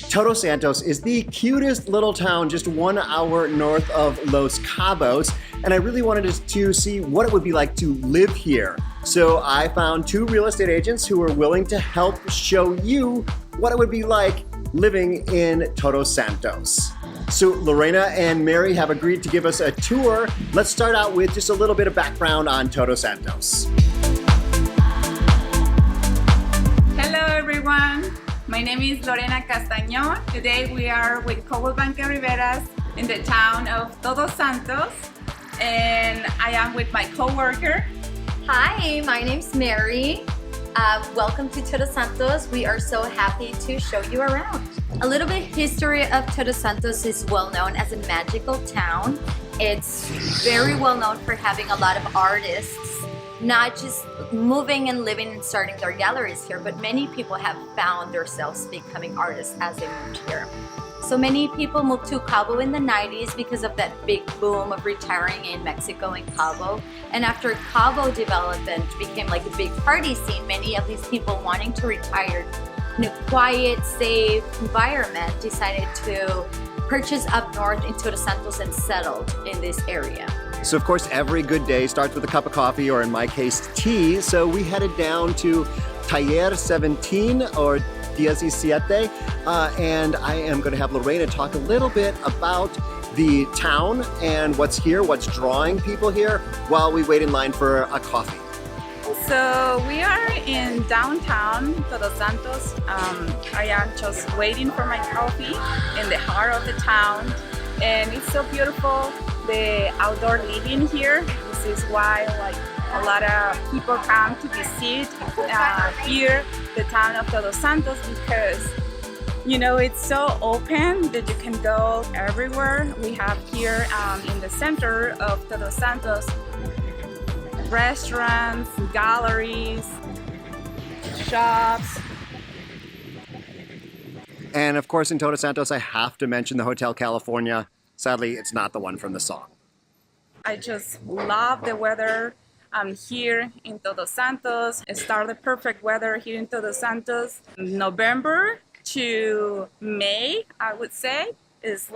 Todos Santos is the cutest little town just 1 hour north of Los Cabos, and I really wanted to see what it would be like to live here. So I found 2 real estate agents who were willing to help show you what it would be like living in Todos Santos. So Lorena and Mary have agreed to give us a tour. Let's start out with just a little bit of background on Todos Santos. Hello everyone, my name is Lorena Castañon. Today we are with Cabo Riveras in the town of Todos Santos, and I am with my co-worker. Hi, my name's Mary. Welcome to Todos Santos. We are so happy to show you around. A little bit history of Todos Santos is well known as a magical town. It's very well known for having a lot of artists, not just moving and living and starting their galleries here, but many people have found themselves becoming artists as they moved here. So many people moved to Cabo in the 90s because of that big boom of retiring in Mexico and Cabo. And after Cabo development became like a big party scene, many of these people wanting to retire in a quiet, safe environment decided to purchase up north in Todos Santos and settled in this area. So of course, every good day starts with a cup of coffee, or in my case, tea. So we headed down to TERE 17 or 17, and I am going to have Lorena talk a little bit about the town and what's here, what's drawing people here, while we wait in line for a coffee. So we are in downtown Todos Santos. I am just waiting for my coffee in the heart of the town, and it's so beautiful, the outdoor living here. This is why a lot of people come to visit here, the town of Todos Santos, because it's so open that you can go everywhere. We have here in the center of Todos Santos restaurants, galleries, shops. And of course, in Todos Santos, I have to mention the Hotel California. Sadly, it's not the one from the song. I just love the weather here in Todos Santos. It started perfect weather here in Todos Santos. November to May, I would say, it's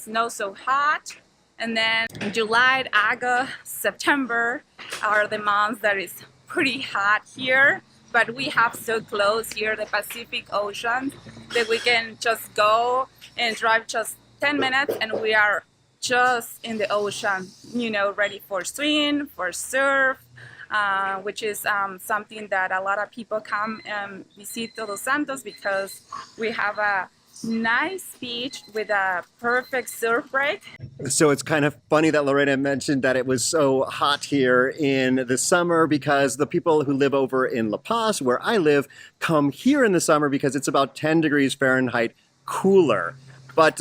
not so hot. And then July, August, September are the months that is pretty hot here. But we have so close here the Pacific Ocean that we can just go and drive just 10 minutes and we are just in the ocean, ready for swim, for surf, which is something that a lot of people come and visit Todos Santos because we have a nice beach with a perfect surf break. So it's kind of funny that Lorena mentioned that it was so hot here in the summer, because the people who live over in La Paz, where I live, come here in the summer because it's about 10 degrees Fahrenheit cooler. But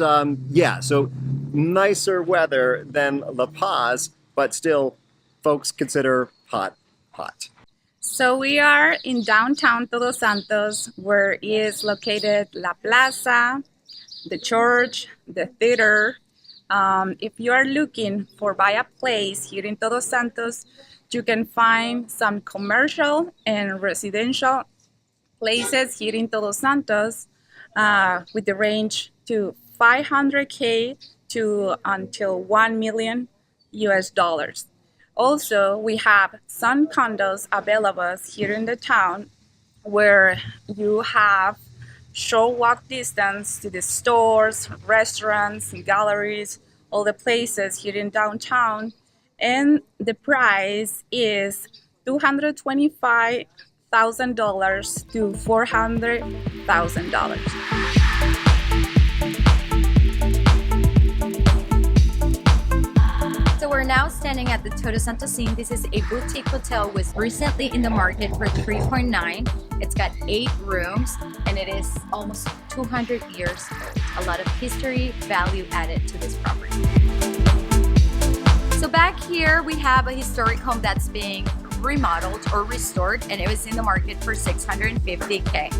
yeah, so nicer weather than La Paz, but still folks consider hot. So we are in downtown Todos Santos, where is located La Plaza, the church, the theater. If you are looking for buy a place here in Todos Santos, you can find some commercial and residential places here in Todos Santos with the range to $500K to until $1 million US. Also, we have some condos available here in the town where you have short walk distance to the stores, restaurants, galleries, all the places here in downtown. And the price is $225,000 to $400,000. So we're now standing at the Todos Santos scene. This is a boutique hotel, was recently in the market for $3.9. It's got 8 rooms and it is almost 200 years old. A lot of history, value added to this property. So back here we have a historic home that's being remodeled or restored, and it was in the market for $650K.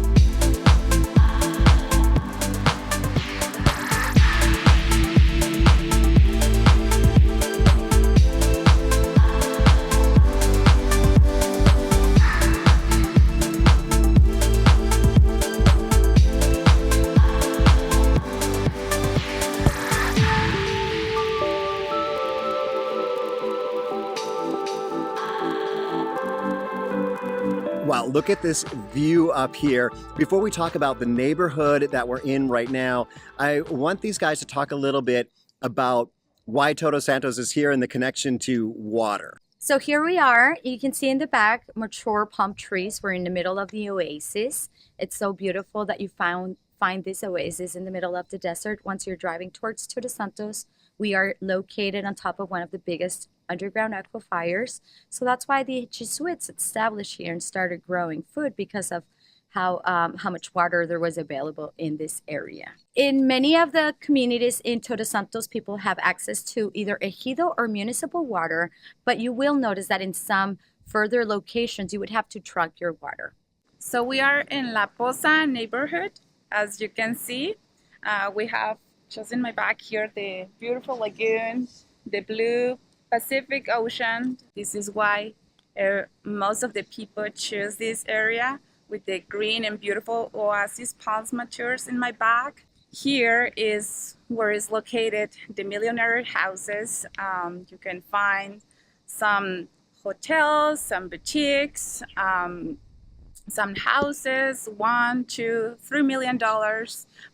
look at this view up here. Before we talk about the neighborhood that we're in right now, I want these guys to talk a little bit about why Todos Santos is here and the connection to water. So here we are. You can see in the back mature palm trees. We're in the middle of the oasis. It's so beautiful that you find this oasis in the middle of the desert. Once you're driving towards Todos Santos, we are located on top of one of the biggest underground aquifers. So that's why the Jesuits established here and started growing food, because of how much water there was available in this area. In many of the communities in Todos Santos, people have access to either ejido or municipal water, but you will notice that in some further locations, you would have to truck your water. So we are in La Poza neighborhood. As you can see, we have just in my back here the beautiful lagoon, the blue Pacific Ocean. This is why most of the people choose this area, with the green and beautiful oasis palms matures in my back. Here is where is located the millionaire houses. You can find some hotels, some boutiques, some houses, $1, $2, $3 million,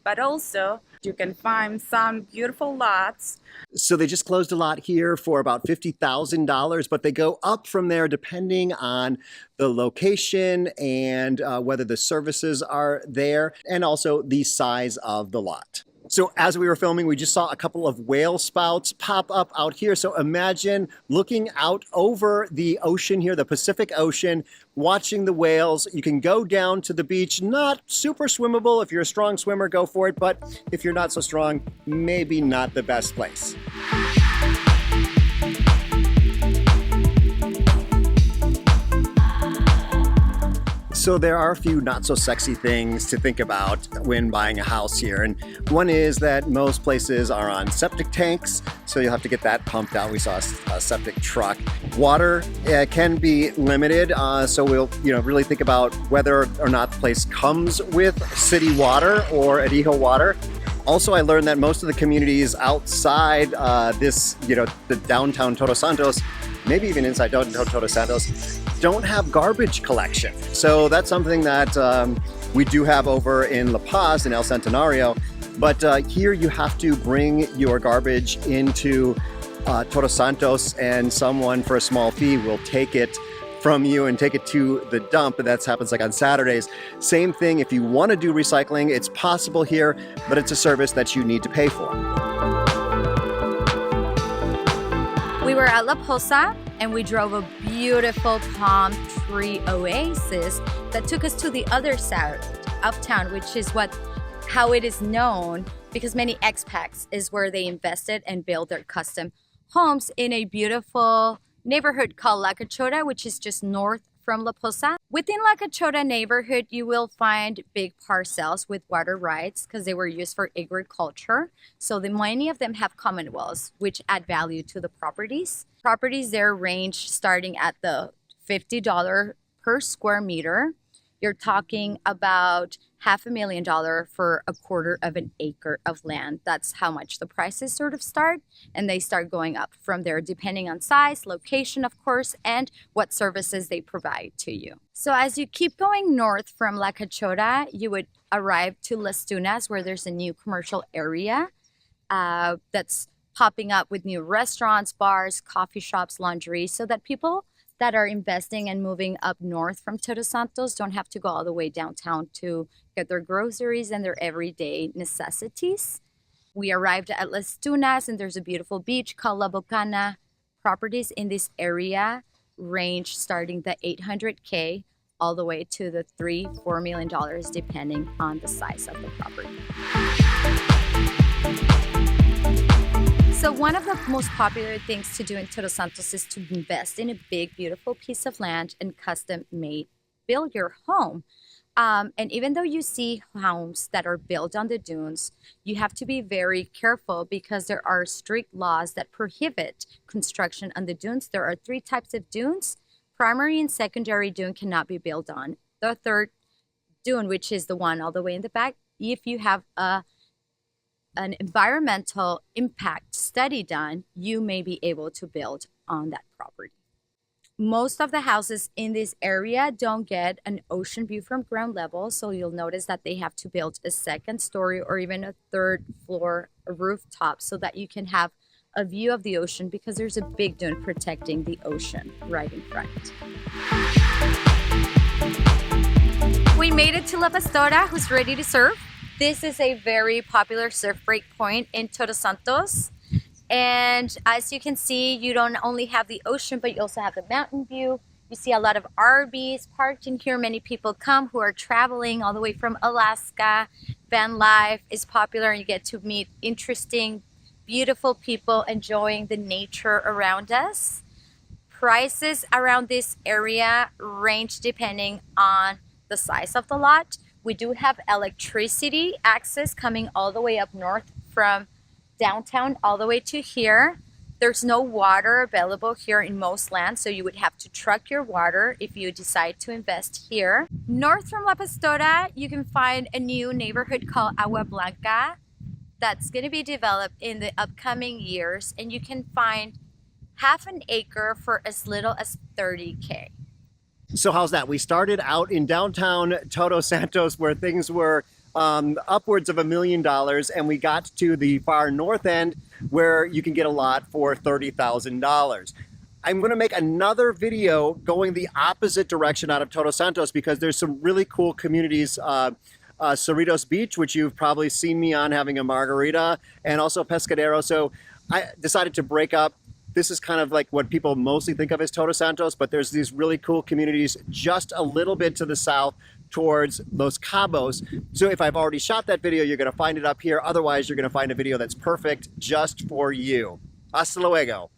but also you can find some beautiful lots. So they just closed a lot here for about $50,000, but they go up from there depending on the location and whether the services are there, and also the size of the lot. So as we were filming, we just saw a couple of whale spouts pop up out here. So imagine looking out over the ocean here, the Pacific Ocean, watching the whales. You can go down to the beach, not super swimmable. If you're a strong swimmer, go for it. But if you're not so strong, maybe not the best place. So there are a few not so sexy things to think about when buying a house here. And one is that most places are on septic tanks, so you'll have to get that pumped out. We saw a septic truck. Water can be limited, so we'll really think about whether or not the place comes with city water or Arijo water. Also, I learned that most of the communities outside the downtown Todos Santos, maybe even inside downtown Todos Santos, don't have garbage collection. So that's something that we do have over in La Paz in El Centenario. But here you have to bring your garbage into Todos Santos, and someone for a small fee will take it from you and take it to the dump. That happens like on Saturdays. Same thing, if you want to do recycling, it's possible here, but it's a service that you need to pay for. We were at La Poza and we drove a beautiful palm tree oasis that took us to the other side of town, which is how it is known, because many expats is where they invested and built their custom homes in a beautiful neighborhood called La Cachora, which is just north from La Poza. Within La Cachora neighborhood, you will find big parcels with water rights because they were used for agriculture. So many of them have common wells, which add value to the properties. Properties there range starting at the $50 per square meter. You're talking about $500,000 for a quarter of an acre of land. That's how much the prices sort of start, and they start going up from there depending on size, location, of course, and what services they provide to you. So as you keep going north from La Cachora, you would arrive to Las Tunas, where there's a new commercial area that's popping up with new restaurants, bars, coffee shops, laundry, so that people that are investing and moving up north from Todos Santos don't have to go all the way downtown to get their groceries and their everyday necessities. We arrived at Las Tunas, and there's a beautiful beach called La Bocana. Properties in this area range starting the $800K all the way to the $3-4 million, depending on the size of the property. So one of the most popular things to do in Todos Santos is to invest in a big, beautiful piece of land and build your home. And even though you see homes that are built on the dunes, you have to be very careful because there are strict laws that prohibit construction on the dunes. There are 3 types of dunes. Primary and secondary dune cannot be built on. The third dune, which is the one all the way in the back, if you have an environmental impact study done, you may be able to build on that property. Most of the houses in this area don't get an ocean view from ground level, so you'll notice that they have to build a second story or even a third floor rooftop so that you can have a view of the ocean, because there's a big dune protecting the ocean right in front. We made it to La Pastora, who's ready to surf. This is a very popular surf break point in Todos Santos. And as you can see, you don't only have the ocean, but you also have the mountain view. You see a lot of RVs parked in here. Many people come who are traveling all the way from Alaska. Van life is popular, and you get to meet interesting, beautiful people enjoying the nature around us. Prices around this area range depending on the size of the lot. We do have electricity access coming all the way up north from downtown all the way to here. There's no water available here in most lands, so you would have to truck your water if you decide to invest here. North from La Pastora, you can find a new neighborhood called Agua Blanca that's going to be developed in the upcoming years, and you can find half an acre for as little as $30K. So how's that? We started out in downtown Todos Santos where things were upwards of $1 million, and we got to the far north end where you can get a lot for $30,000. I'm going to make another video going the opposite direction out of Todos Santos because there's some really cool communities. Cerritos Beach, which you've probably seen me on having a margarita, and also Pescadero. So I decided to break up. This is kind of like what people mostly think of as Todos Santos, but there's these really cool communities just a little bit to the south towards Los Cabos. So if I've already shot that video, you're going to find it up here. Otherwise, you're going to find a video that's perfect just for you. Hasta luego.